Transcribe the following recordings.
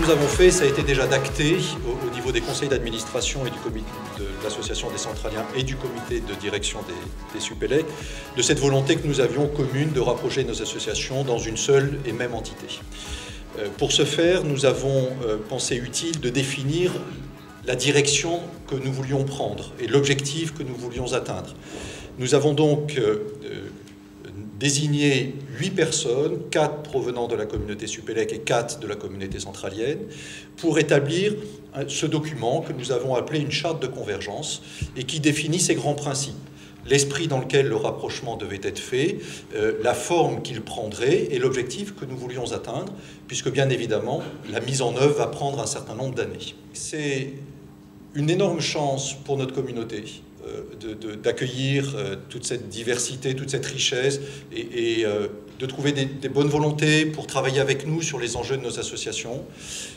nous avons fait, ça a été déjà d'acter au niveau des conseils d'administration et du comité de l'association des centraliens et du comité de direction des Supélec, de cette volonté que nous avions commune de rapprocher nos associations dans une seule et même entité. Pour ce faire, nous avons pensé utile de définir la direction que nous voulions prendre et l'objectif que nous voulions atteindre. Nous avons donc désigné 8 personnes, 4 provenant de la communauté Supélec et 4 de la communauté centralienne, pour établir ce document que nous avons appelé une charte de convergence et qui définit ces grands principes. L'esprit dans lequel le rapprochement devait être fait, la forme qu'il prendrait et l'objectif que nous voulions atteindre, puisque bien évidemment, la mise en œuvre va prendre un certain nombre d'années. C'est une énorme chance pour notre communauté d'accueillir toute cette diversité, toute cette richesse et de trouver des bonnes volontés pour travailler avec nous sur les enjeux de nos associations,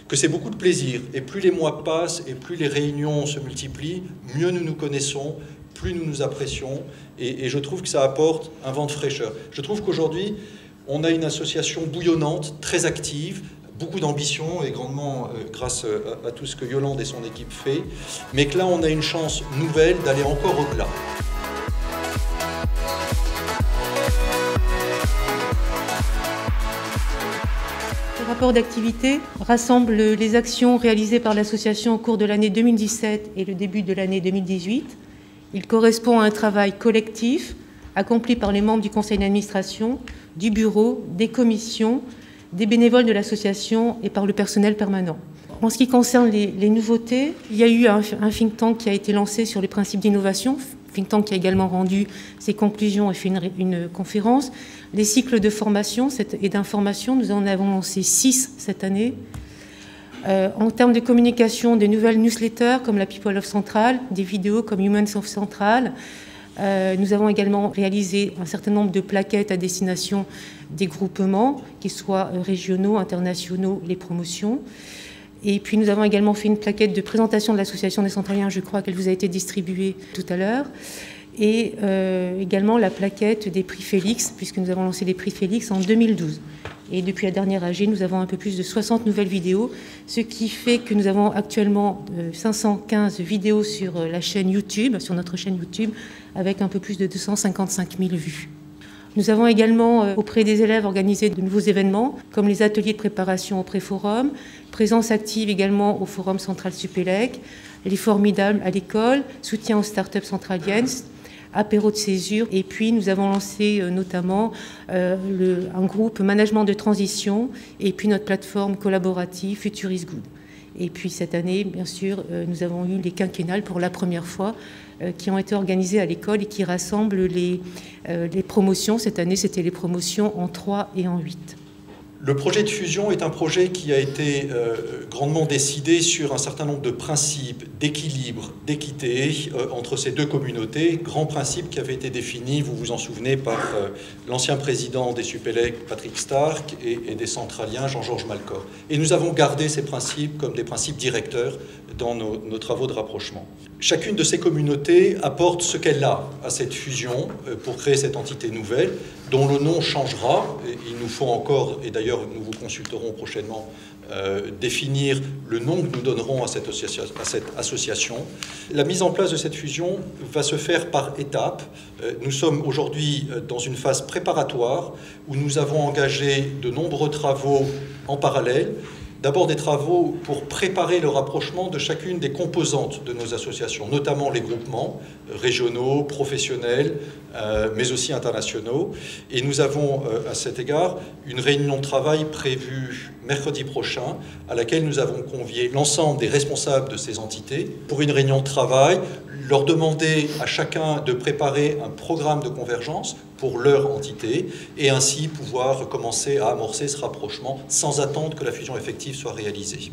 que c'est beaucoup de plaisir. Et plus les mois passent et plus les réunions se multiplient, mieux nous nous connaissons, plus nous nous apprécions et je trouve que ça apporte un vent de fraîcheur. Je trouve qu'aujourd'hui, on a une association bouillonnante, très active, beaucoup d'ambition et grandement grâce à tout ce que Yolande et son équipe fait, mais que là on a une chance nouvelle d'aller encore au-delà. Le rapport d'activité rassemble les actions réalisées par l'association au cours de l'année 2017 et le début de l'année 2018. Il correspond à un travail collectif accompli par les membres du conseil d'administration, du bureau, des commissions, des bénévoles de l'association et par le personnel permanent. En ce qui concerne les nouveautés, il y a eu un think tank qui a été lancé sur les principes d'innovation, think tank qui a également rendu ses conclusions et fait une conférence. Les cycles de formation et d'information, nous en avons lancé 6 cette année. En termes de communication, des nouvelles newsletters comme la People of Central, des vidéos comme Humans of Central. Nous avons également réalisé un certain nombre de plaquettes à destination des groupements, qu'ils soient régionaux, internationaux, les promotions. Et puis nous avons également fait une plaquette de présentation de l'association des centraliens, je crois qu'elle vous a été distribuée tout à l'heure. Et également la plaquette des prix Félix, puisque nous avons lancé les prix Félix en 2012. Et depuis la dernière AG, nous avons un peu plus de 60 nouvelles vidéos, ce qui fait que nous avons actuellement 515 vidéos sur la chaîne YouTube, sur notre chaîne YouTube, avec un peu plus de 255 000 vues. Nous avons également, auprès des élèves, organisé de nouveaux événements, comme les ateliers de préparation au pré-forum, présence active également au Forum Central Supélec, les formidables à l'école, soutien aux startups centraliennes, apéro de césure, et puis nous avons lancé notamment un groupe management de transition et puis notre plateforme collaborative Future is Good. Et puis cette année, bien sûr, nous avons eu les quinquennales pour la première fois qui ont été organisées à l'école et qui rassemblent les promotions. Cette année, c'était les promotions en 3 et en 8. Le projet de fusion est un projet qui a été grandement décidé sur un certain nombre de principes d'équilibre, d'équité entre ces deux communautés, grands principes qui avaient été définis, vous vous en souvenez, par l'ancien président des Supélec, Patrick Stark, et des centraliens, Jean-Georges Malcor. Et nous avons gardé ces principes comme des principes directeurs dans nos travaux de rapprochement. Chacune de ces communautés apporte ce qu'elle a à cette fusion pour créer cette entité nouvelle, dont le nom changera. Il nous faut encore, et d'ailleurs nous vous consulterons prochainement, définir le nom que nous donnerons à cette association. La mise en place de cette fusion va se faire par étapes. Nous sommes aujourd'hui dans une phase préparatoire où nous avons engagé de nombreux travaux en parallèle. D'abord des travaux pour préparer le rapprochement de chacune des composantes de nos associations, notamment les groupements régionaux, professionnels, mais aussi internationaux. Et nous avons à cet égard une réunion de travail prévue mercredi prochain, à laquelle nous avons convié l'ensemble des responsables de ces entités pour une réunion de travail, leur demander à chacun de préparer un programme de convergence pour leur entité et ainsi pouvoir commencer à amorcer ce rapprochement sans attendre que la fusion effective soit réalisée.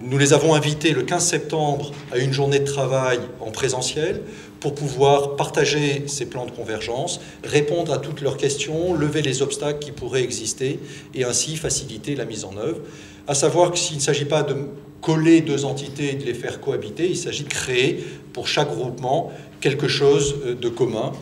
Nous les avons invités le 15 septembre à une journée de travail en présentiel pour pouvoir partager ces plans de convergence, répondre à toutes leurs questions, lever les obstacles qui pourraient exister et ainsi faciliter la mise en œuvre. À savoir que s'il ne s'agit pas de coller deux entités et de les faire cohabiter, il s'agit de créer pour chaque groupement quelque chose de commun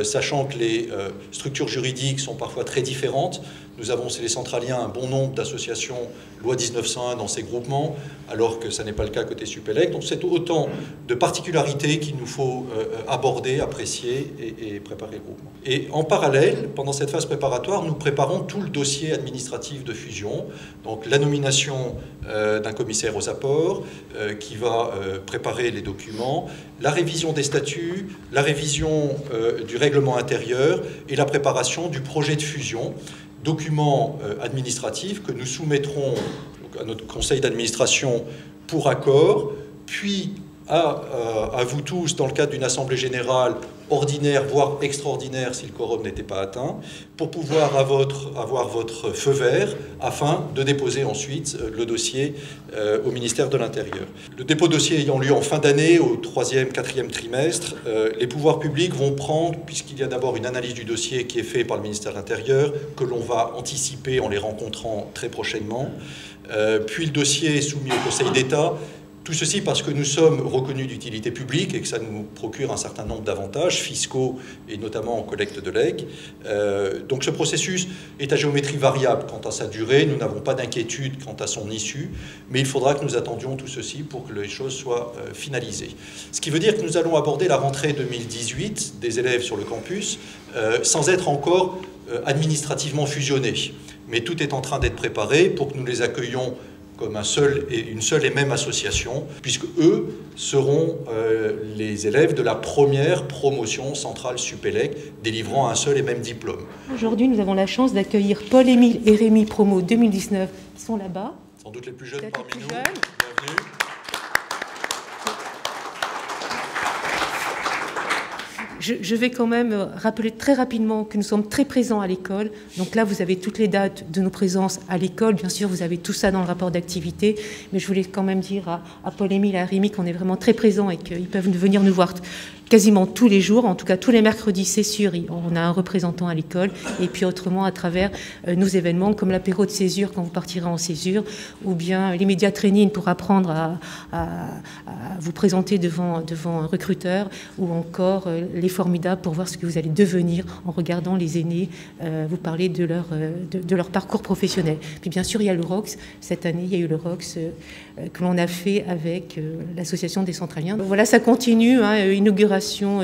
sachant que les structures juridiques sont parfois très différentes. Nous avons, chez les centraliens, un bon nombre d'associations loi 1901 dans ces groupements, alors que ça n'est pas le cas côté Supélec. Donc c'est autant de particularités qu'il nous faut aborder, apprécier et préparer le groupement. Et en parallèle, pendant cette phase préparatoire, nous préparons tout le dossier administratif de fusion, donc la nomination d'un commissaire aux apports qui va préparer les documents, la révision des statuts, la révision du règlement intérieur et la préparation du projet de fusion, document administratif que nous soumettrons à notre conseil d'administration pour accord, puis à vous tous dans le cadre d'une assemblée générale ordinaire, voire extraordinaire si le quorum n'était pas atteint, pour pouvoir avoir votre feu vert afin de déposer ensuite le dossier au ministère de l'Intérieur. Le dépôt de dossier ayant lieu en fin d'année, au 3e, 4e trimestre, les pouvoirs publics vont prendre, puisqu'il y a d'abord une analyse du dossier qui est faite par le ministère de l'Intérieur, que l'on va anticiper en les rencontrant très prochainement, puis le dossier est soumis au Conseil d'État. Tout ceci parce que nous sommes reconnus d'utilité publique et que ça nous procure un certain nombre d'avantages fiscaux et notamment en collecte de legs. Donc ce processus est à géométrie variable quant à sa durée. Nous n'avons pas d'inquiétude quant à son issue, mais il faudra que nous attendions tout ceci pour que les choses soient finalisées. Ce qui veut dire que nous allons aborder la rentrée 2018 des élèves sur le campus sans être encore administrativement fusionnés. Mais tout est en train d'être préparé pour que nous les accueillions comme une seule et même association, puisque eux seront les élèves de la première promotion centrale Supélec, délivrant un seul et même diplôme. Aujourd'hui, nous avons la chance d'accueillir Paul-Émile et Rémi Promo 2019, qui sont là-bas. Sans doute les plus jeunes parmi nous. Bienvenue. Je vais quand même rappeler très rapidement que nous sommes très présents à l'école. Donc là, vous avez toutes les dates de nos présences à l'école. Bien sûr, vous avez tout ça dans le rapport d'activité. Mais je voulais quand même dire à Paul-Émile et à Rémi qu'on est vraiment très présents et qu'ils peuvent venir nous voir quasiment tous les jours, en tout cas tous les mercredis, c'est sûr, on a un représentant à l'école, et puis autrement à travers nos événements comme l'apéro de césure quand vous partirez en césure, ou bien les médias training pour apprendre à vous présenter devant un recruteur, ou encore les formidables pour voir ce que vous allez devenir en regardant les aînés vous parler de leur parcours professionnel. Puis bien sûr, il y a le ROX. Cette année, il y a eu le ROX que l'on a fait avec l'association des centraliens. Donc, voilà, ça continue, inauguration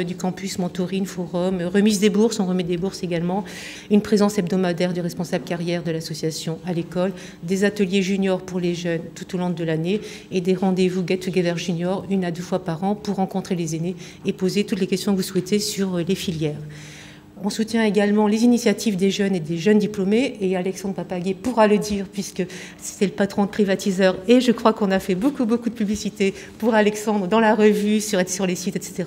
du campus, mentoring, forum, remise des bourses, on remet des bourses également, une présence hebdomadaire du responsable carrière de l'association à l'école, des ateliers juniors pour les jeunes tout au long de l'année et des rendez-vous Get Together Junior 1 à 2 fois par an pour rencontrer les aînés et poser toutes les questions que vous souhaitez sur les filières. On soutient également les initiatives des jeunes et des jeunes diplômés, et Alexandre Papaguet pourra le dire puisque c'est le patron de Privatiseur, et je crois qu'on a fait beaucoup de publicité pour Alexandre dans la revue, sur les sites, etc.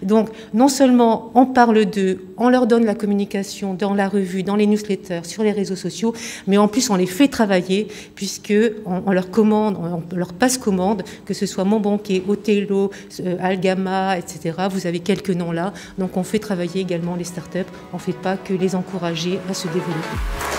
Donc non seulement on parle d'eux, on leur donne la communication dans la revue, dans les newsletters, sur les réseaux sociaux, mais en plus on les fait travailler puisque on leur commande, on leur passe commande, que ce soit Mon Banquier, Othello, Algama, etc. Vous avez quelques noms là, donc on fait travailler également les startups. On ne fait pas que les encourager à se développer.